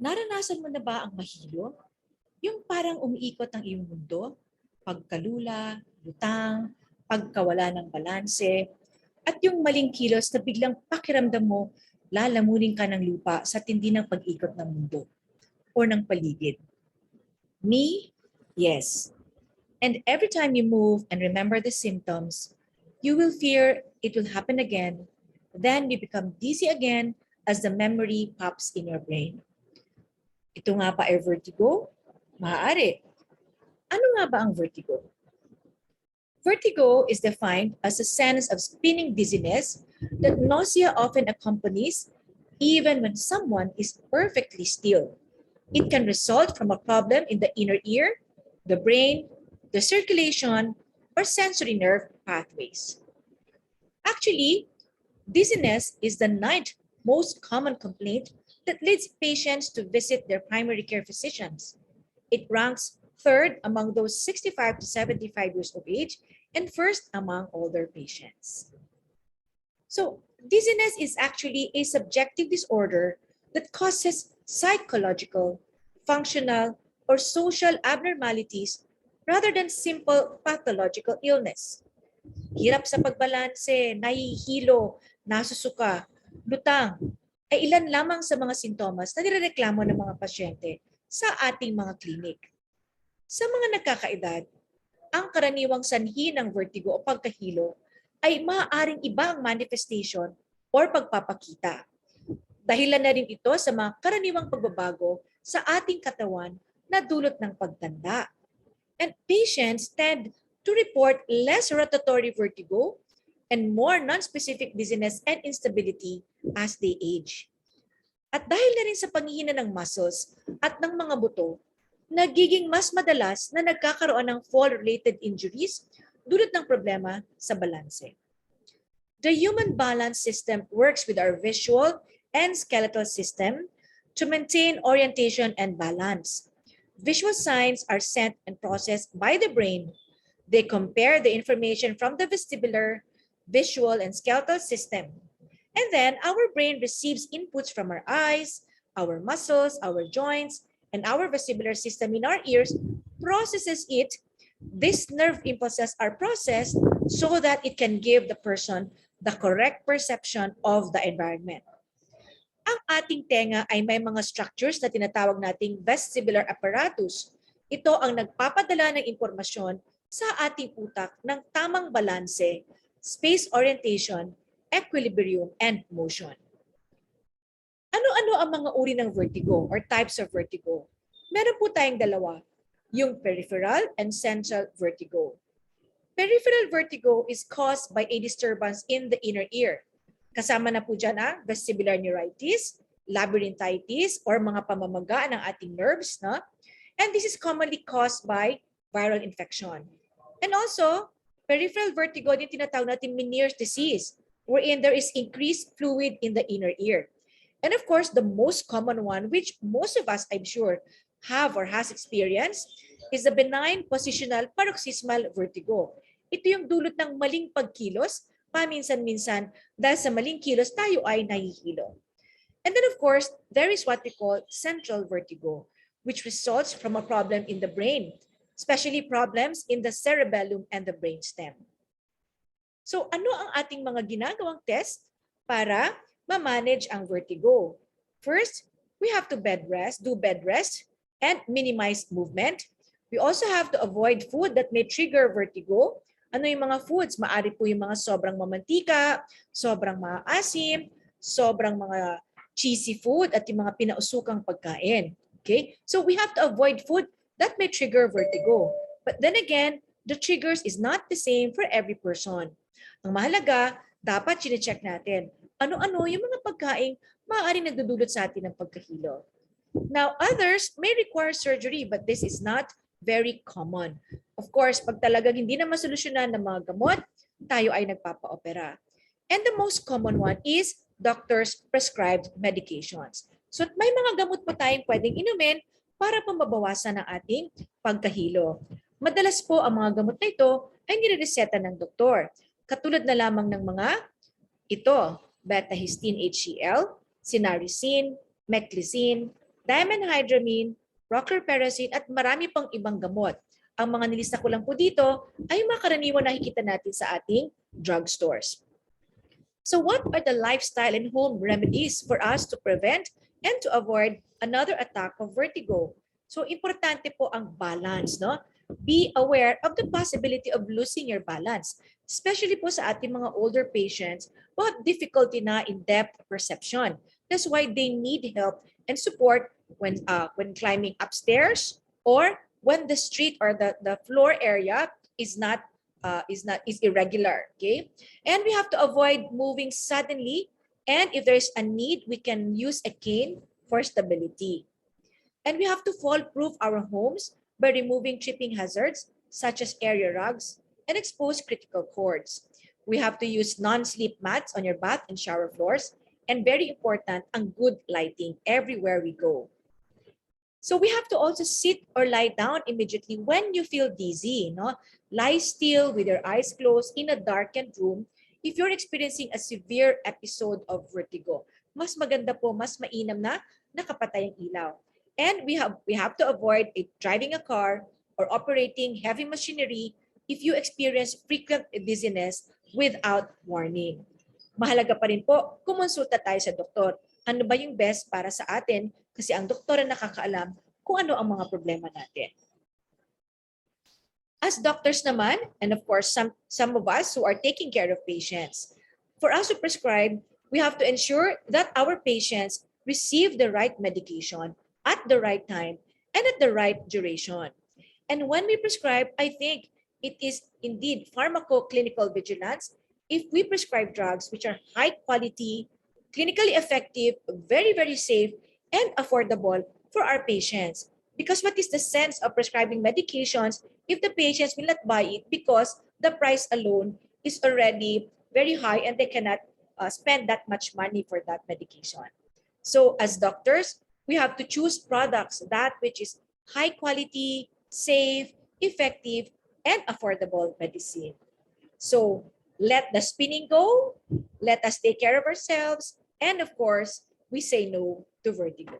Naranasan mo na ba ang mahilo? Yung parang umiikot ang iyong mundo? Pagkalula, lutang, pagkawala ng balanse, at yung maling kilos na biglang pakiramdam mo lalamunin ka ng lupa sa tindi ng pag-ikot ng mundo o ng paligid. Me? Yes. And every time you move and remember the symptoms, you will fear it will happen again. Then you become dizzy again as the memory pops in your brain. Ito nga ba ay vertigo? Maaari. Ano nga ba ang vertigo? Vertigo is defined as a sense of spinning dizziness that nausea often accompanies even when someone is perfectly still. It can result from a problem in the inner ear, the brain, the circulation, or sensory nerve pathways. Actually, dizziness is the ninth most common complaint that leads patients to visit their primary care physicians. It ranks third among those 65 to 75 years of age and first among older patients. So, dizziness is actually a subjective disorder that causes psychological, functional, or social abnormalities rather than simple pathological illness. Hirap sa pagbalanse, nahihilo, nasusuka, lutang, ay ilan lamang sa mga sintomas na nirereklamo ng mga pasyente sa ating mga klinik. Sa mga nagkakaedad, ang karaniwang sanhi ng vertigo o pagkahilo ay maaaring iba ang manifestation or pagpapakita. Dahilan na rin ito sa mga karaniwang pagbabago sa ating katawan na dulot ng pagtanda. And patients tend to report less rotatory vertigo and more non-specific dizziness and instability as they age. At dahil na rin sa panghihina ng muscles at ng mga buto, nagiging mas madalas na nagkakaroon ng fall-related injuries dulot ng problema sa balanse. The human balance system works with our visual and skeletal system to maintain orientation and balance. Visual signs are sent and processed by the brain. They compare the information from the vestibular, visual, and skeletal system. And then our brain receives inputs from our eyes, our muscles, our joints, and our vestibular system in our ears processes it. These nerve impulses are processed so that it can give the person the correct perception of the environment. Ang ating tenga ay may mga structures na tinatawag nating vestibular apparatus. Ito ang nagpapadala ng impormasyon sa ating utak ng tamang balanse, space orientation, equilibrium, and motion. Ano-ano ang mga uri ng vertigo or types of vertigo? Meron po tayong dalawa, yung peripheral and central vertigo. Peripheral vertigo is caused by a disturbance in the inner ear. Kasama na po dyan ang vestibular neuritis, labyrinthitis, or mga pamamaga ng ating nerves. No? And this is commonly caused by viral infection. And also, peripheral vertigo din tinatawag natin Meniere's disease, wherein there is increased fluid in the inner ear. And of course, the most common one, which most of us, I'm sure, have or has experienced, is the benign positional paroxysmal vertigo. Ito yung dulot ng maling pagkilos, paminsan-minsan dahil sa maling kilos tayo ay nahihilo. And then of course, there is what we call central vertigo, which results from a problem in the brain, especially problems in the cerebellum and the brainstem. So ano ang ating mga ginagawang test para ma-manage ang vertigo? First, we have to do bed rest, and minimize movement. We also have to avoid food that may trigger vertigo. Ano yung mga foods? Maaari po yung mga sobrang mamantika, sobrang maasim, sobrang mga cheesy food, at yung mga pinausukang pagkain. Okay? So we have to avoid food that may trigger vertigo. But then again, the triggers is not the same for every person. Ang mahalaga, dapat chinecheck natin ano-ano yung mga pagkain maaaring nagdudulot sa atin ng pagkahilo. Now, others may require surgery, but this is not very common. Of course, pag talagang hindi na masolusyonan ng mga gamot, tayo ay nagpapa-opera. And the most common one is doctor's prescribed medications. So may mga gamot po tayong pwedeng inumin para po mabawasan ang ating pagkahilo. Madalas po ang mga gamot na ito ay nirereseta ng doktor. Katulad na lamang ng mga ito, beta-histine HCl, sinaricin, meclizine, dimenhydramine, prochlorperazine, at marami pang ibang gamot. Ang mga nilista ko lang po dito ay mga karaniwang nakikita natin sa ating drugstores. So what are the lifestyle and home remedies for us to prevent and to avoid another attack of vertigo? So importante po ang balance, no? Be aware of the possibility of losing your balance, especially po sa ating mga older patients who have difficulty na in depth perception. That's why they need help and support when climbing upstairs or when the street or the floor area is irregular. Okay, and we have to avoid moving suddenly, and if there's a need we can use a cane for stability. And we have to fall-proof our homes by removing tripping hazards such as area rugs and exposed critical cords. We have to use non-slip mats on your bath and shower floors, and very important, ang good lighting everywhere we go. So we have to also sit or lie down immediately when you feel dizzy. No? Lie still with your eyes closed in a darkened room if you're experiencing a severe episode of vertigo. Mas maganda po, mas mainam na nakapatay ang ilaw. And we have to avoid driving a car or operating heavy machinery if you experience frequent dizziness without warning. Mahalaga pa rin po, kumonsulta tayo sa doktor. Ano ba yung best para sa atin? Kasi ang doktor ang nakakaalam kung ano ang mga problema natin. As doctors naman, and of course, some of us who are taking care of patients, for us to prescribe, we have to ensure that our patients receive the right medication at the right time and at the right duration. And when we prescribe, I think it is indeed pharmacoclinical vigilance if we prescribe drugs which are high quality, clinically effective, very, very safe, and affordable for our patients. Because what is the sense of prescribing medications if the patients will not buy it because the price alone is already very high and they cannot spend that much money for that medication? So as doctors, we have to choose products that which is high quality, safe, effective, and affordable medicine. So let the spinning go, let us take care of ourselves, and of course, we say no to vertigo.